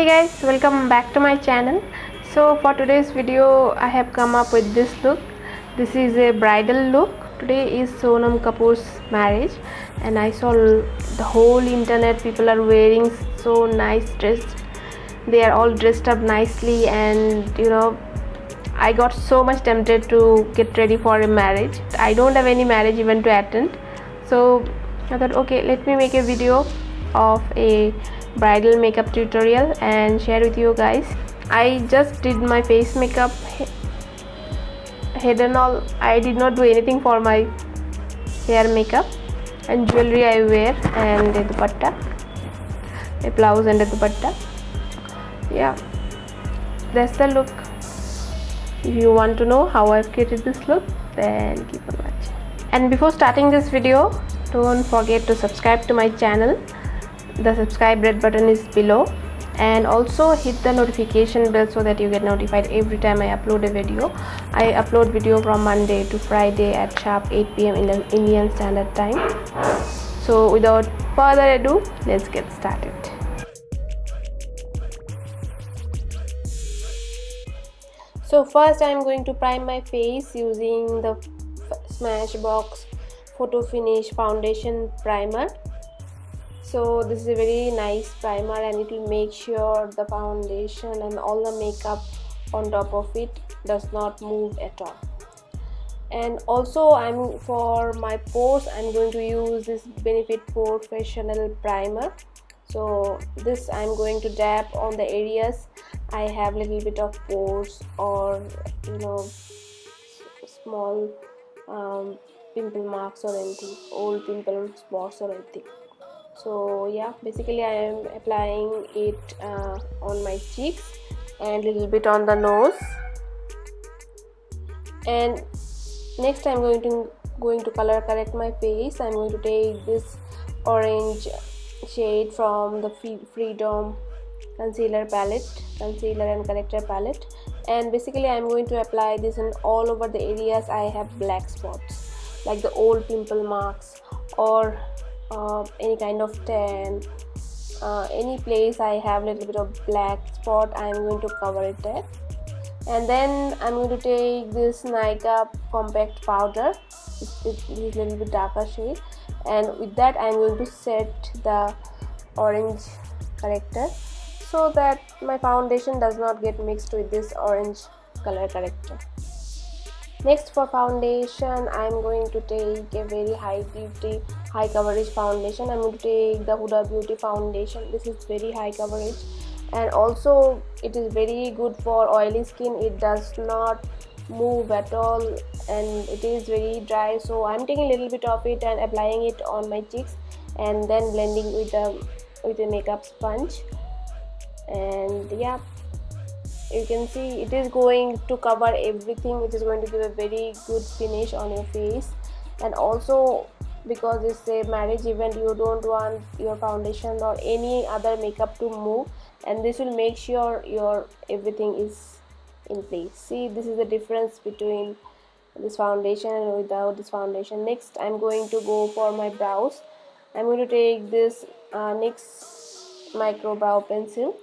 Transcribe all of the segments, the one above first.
Hey guys, welcome back to my channel. So for today's video I have come up with this look. This is a bridal look. Today is Sonam Kapoor's marriage and I saw the whole internet people are wearing so nice dressed. They are all dressed up nicely, and I got so much tempted to get ready for a marriage. I don't have any marriage event to attend, so I thought, okay, let me make a video of a bridal makeup tutorial and share with you guys. I just did my face makeup, head and all. I did not do anything for my hair makeup, and jewelry I wear, and a dupatta, a blouse and a dupatta. Yeah, that's the look. If you want to know how I've created this look, then keep on watching. And before starting this video, don't forget to subscribe to my channel. The subscribe red button is below, and also hit the notification bell so that you get notified every time I upload a video. I upload video from Monday to Friday at sharp 8 p.m. in the Indian Standard Time. So without further ado, let's get started. So first I am going to prime my face using the Smashbox Photo Finish Foundation Primer. So this is a very nice primer, and it will make sure the foundation and all the makeup on top of it does not move at all. And also for my pores I'm going to use this Benefit Porefessional primer. So this I'm going to dab on the areas I have little bit of pores or small pimple marks or anything, old pimple spots or anything. So yeah, basically I am applying it on my cheeks and little bit on the nose. And next I'm going to color correct my face. I'm going to take this orange shade from the Freedom concealer and corrector palette, and basically I'm going to apply this in all over the areas I have black spots, like the old pimple marks or any kind of tan, any place I have little bit of black spot, I'm going to cover it there. And then I'm going to take this Nykaa compact powder. It is a little bit darker shade, and with that I'm going to set the orange corrector so that my foundation does not get mixed with this orange color corrector. Next, for foundation I'm going to take a very high coverage foundation. I'm going to take the Huda Beauty foundation. This is very high coverage, and also it is very good for oily skin. It does not move at all and it is very dry. So I'm taking a little bit of it and applying it on my cheeks, and then blending with a makeup sponge. And yeah, you can see it is going to cover everything. It is going to give a very good finish on your face. And also, because it's a marriage event, you don't want your foundation or any other makeup to move, and this will make sure your everything is in place. See, this is the difference between this foundation and without this foundation. Next I'm going to go for my brows. I'm going to take this NYX micro brow pencil,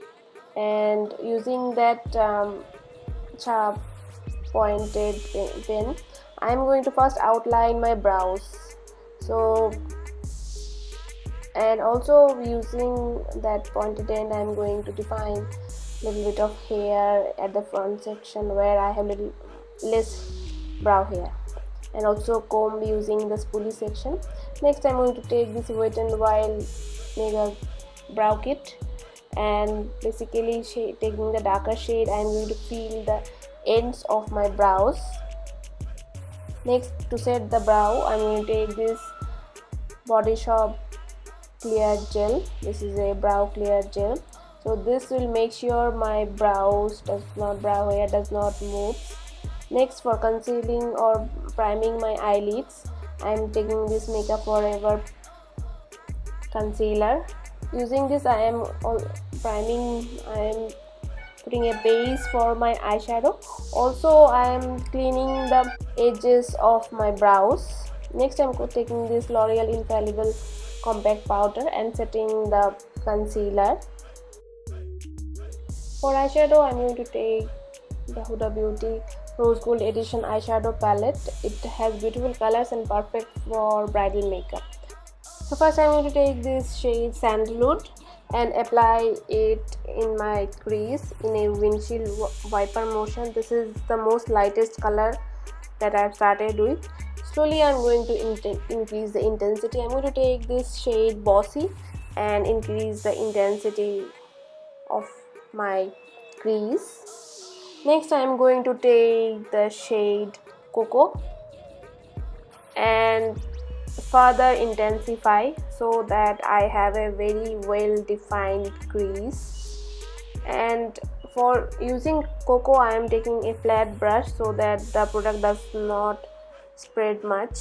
and using that sharp pointed pen, I'm going to first outline my brows. So, and also using that pointed end, I'm going to define a little bit of hair at the front section where I have little less brow hair, and also comb using the spoolie section. Next I'm going to take this Wet n Wild Mega Brow Kit, and basically taking the darker shade, I'm going to feel the ends of my brows. Next, to set the brow, I'm going to take this Body Shop clear gel. This is a brow clear gel. So this will make sure my brow hair does not move. Next, for concealing or priming my eyelids, I'm taking this Makeup Forever concealer. Using this I am putting a base for my eyeshadow. Also I am cleaning the edges of my brows. Next I'm taking this L'Oreal Infallible compact powder and setting the concealer. For eyeshadow, I'm going to take the Huda Beauty Rose Gold Edition eyeshadow palette. It has beautiful colors and perfect for bridal makeup. So first I'm going to take this shade Sandalwood and apply it in my crease in a windshield wiper motion. This is the most lightest color that I've started with. Slowly I'm going to increase the intensity. I'm going to take this shade Bossy and increase the intensity of my crease. Next I'm going to take the shade Cocoa and further intensify so that I have a very well defined crease. And for using Cocoa, I am taking a flat brush so that the product does not spread much.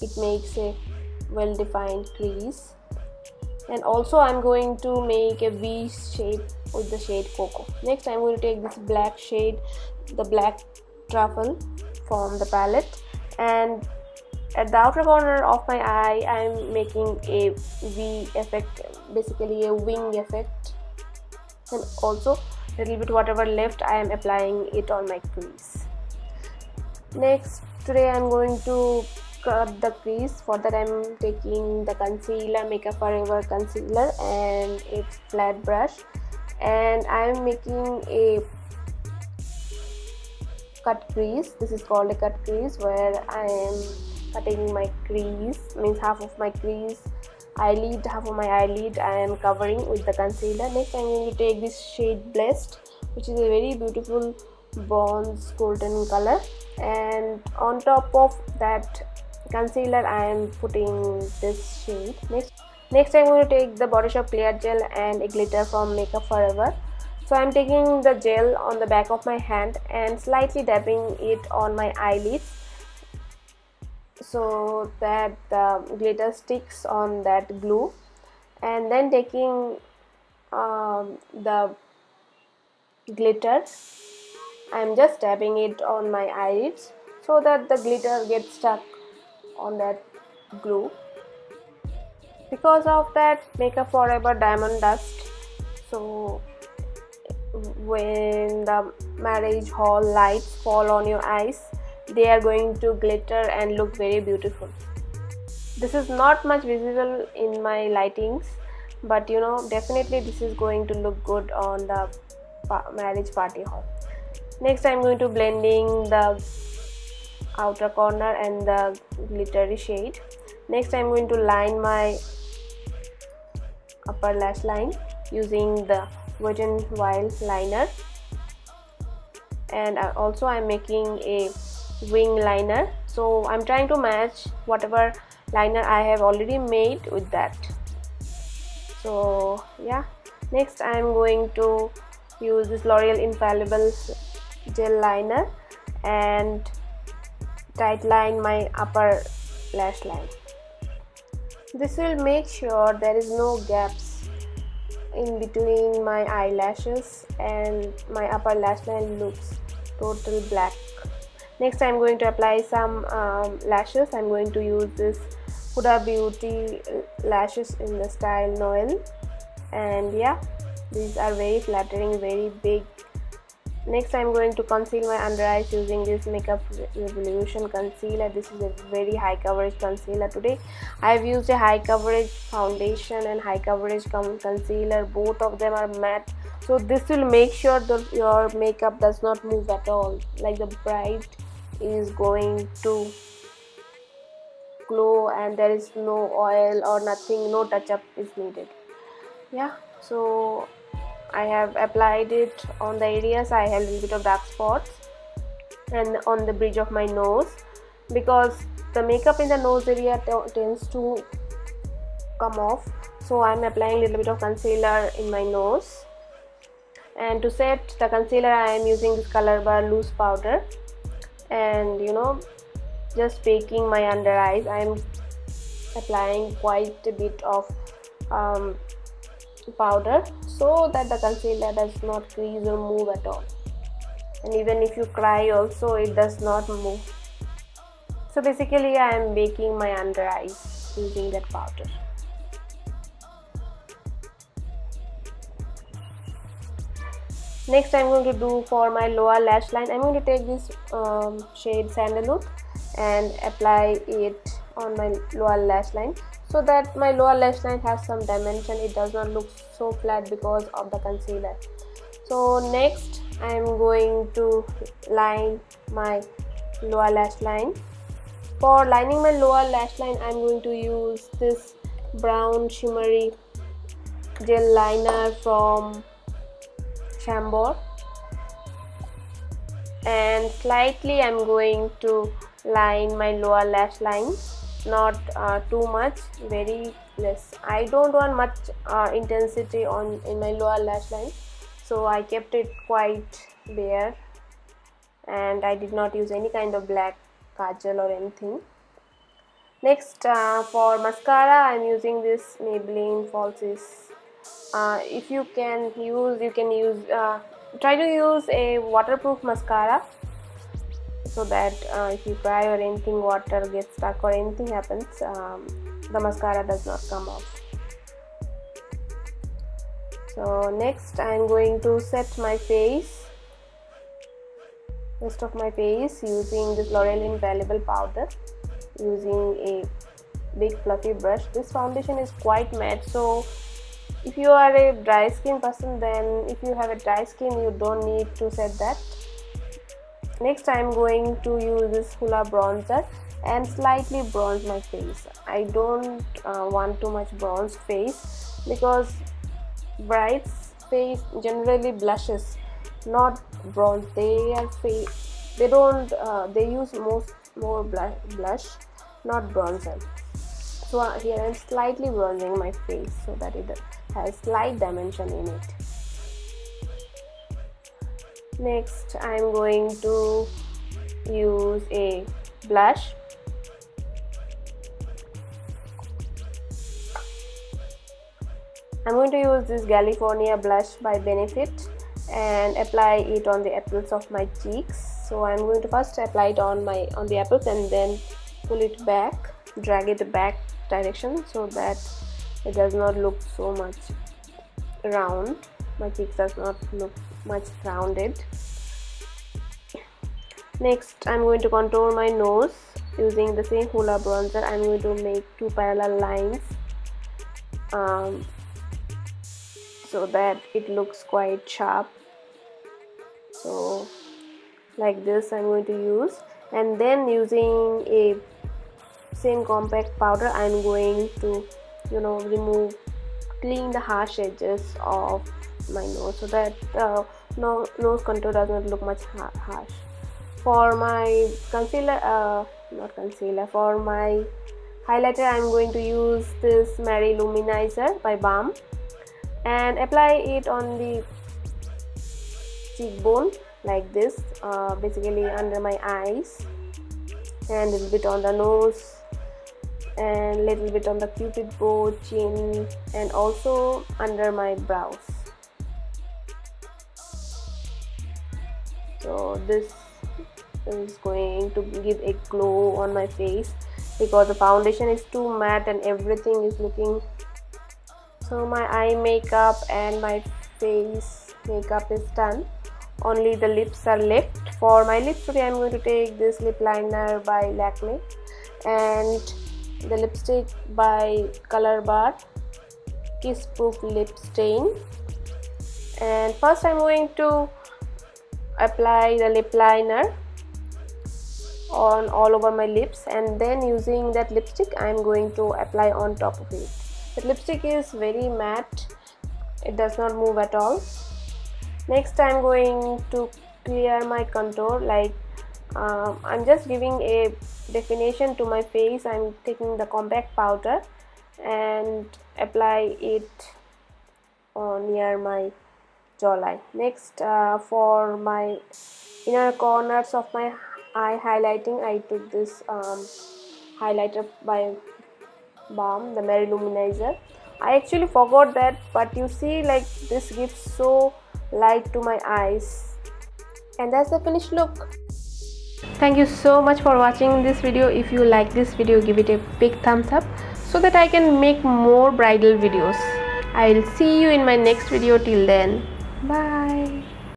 It makes a well defined crease. And also I'm going to make a V shape with the shade Cocoa. Next I'm going to take this black shade, the Black Truffle from the palette, and at the outer corner of my eye I am making a V effect, basically a wing effect, and also a little bit whatever left I am applying it on my crease. Next, today I am going to cut the crease. For that I am taking the concealer, Makeup Forever concealer and a flat brush, and I am making a cut crease. This is called a cut crease, where I am cutting my crease, means half of my crease, eyelid, half of my eyelid I am covering with the concealer. Next I am going to take this shade Blessed, which is a very beautiful bronze golden color, and on top of that concealer I am putting this shade. Next I am going to take the Body Shop Clear Gel and a glitter from Makeup Forever. So I am taking the gel on the back of my hand and slightly dabbing it on my eyelids so that the glitter sticks on that glue, and then taking the glitter, I am just dabbing it on my eyelids so that the glitter gets stuck on that glue. Because of that Makeup Forever Diamond Dust, so when the marriage hall lights fall on your eyes, they are going to glitter and look very beautiful. This is not much visible in my lightings, but you know, definitely this is going to look good on the marriage party hall. Next I am going to blending the outer corner and the glittery shade. Next I am going to line my upper lash line using the Wet n Wild liner, and also I am making a wing liner, so I'm trying to match whatever liner I have already made with that. So yeah, next I am going to use this L'Oreal Infallible gel liner and tight line my upper lash line. This will make sure there is no gaps in between my eyelashes and my upper lash line looks total black. Next I am going to apply some lashes. I am going to use this Huda Beauty lashes in the style Noelle, and yeah, these are very flattering, very big. Next I am going to conceal my under eyes using this Makeup Revolution concealer. This is a very high coverage concealer. Today I have used a high coverage foundation and high coverage concealer. Both of them are matte, so this will make sure that your makeup does not move at all, like the bride is going to glow and there is no oil or nothing, no touch up is needed. Yeah, so I have applied it on the areas I have a little bit of dark spots and on the bridge of my nose, because the makeup in the nose area tends to come off, so I am applying a little bit of concealer in my nose. And to set the concealer I am using this Color Bar loose powder, and you know, just baking my under eyes. I am applying quite a bit of powder so that the concealer does not crease or move at all, and even if you cry also it does not move. So basically I am baking my under eyes using that powder. Next I'm going to do for my lower lash line, I'm going to take this shade Sandalwood and apply it on my lower lash line so that my lower lash line has some dimension. It does not look so flat because of the concealer. So next I am going to line my lower lash line. For lining my lower lash line, I am going to use this brown shimmery gel liner from CHAMBOR, and slightly I am going to line my lower lash line, not too much, very less. I don't want much intensity in my lower lash line, so I kept it quite bare and I did not use any kind of black kajal or anything. Next, for mascara, I am using this Maybelline Falsies. If you can use, try to use a waterproof mascara so that if you cry or anything, water gets stuck or anything happens, the mascara does not come off. So next I am going to set my face, rest of my face, using this L'Oreal Infallible powder, using a big fluffy brush. This foundation is quite matte, so if you are a dry skin person, then if you have a dry skin, you don't need to set that. Next I am going to use this Huda bronzer and slightly bronze my face. I don't want too much bronzed face because brides face generally blushes, not bronze. They use more blush, not bronzer. So here I am slightly bronzing my face so that it has slight dimension in it. Next I am going to use a blush. I'm going to use this California blush by Benefit and apply it on the apples of my cheeks. So I'm going to first apply it on the apples and then pull it back, drag it back direction so that it does not look so much round. My cheeks does not look much rounded. Next I'm going to contour my nose using the same Huda bronzer. I'm going to make two parallel lines so that it looks quite sharp. So like this I'm going to use, and then using a same compact powder I'm going to clean the harsh edges of my nose so that nose contour does not look much harsh. For my for my highlighter I'm going to use this Mary Luminizer by Balm and apply it on the cheekbone like this, basically under my eyes, and a little bit on the nose and little bit on the cupid bow, chin, and also under my brows. So this is going to give a glow on my face because the foundation is too matte and everything is looking. So my eye makeup and my face makeup is done, only the lips are left. For my lips today I'm going to take this lip liner by Lakme and the lipstick by Color Bar Kiss Proof Lip Stain. And first I'm going to apply the lip liner on all over my lips, and then using that lipstick I'm going to apply on top of it. The lipstick is very matte, it does not move at all. Next I'm going to clear my contour, like I'm just giving a definition to my face. I'm taking the compact powder and apply it near my jawline. Next, for my inner corners of my eye highlighting, I took this highlighter by Balm, the Mary Luminizer. I actually forgot that, but you see, like, this gives so light to my eyes. And that's the finished look. Thank you so much for watching this video. If you like this video, give it a big thumbs up so that I can make more bridal videos. I'll see you in my next video. Till then, bye.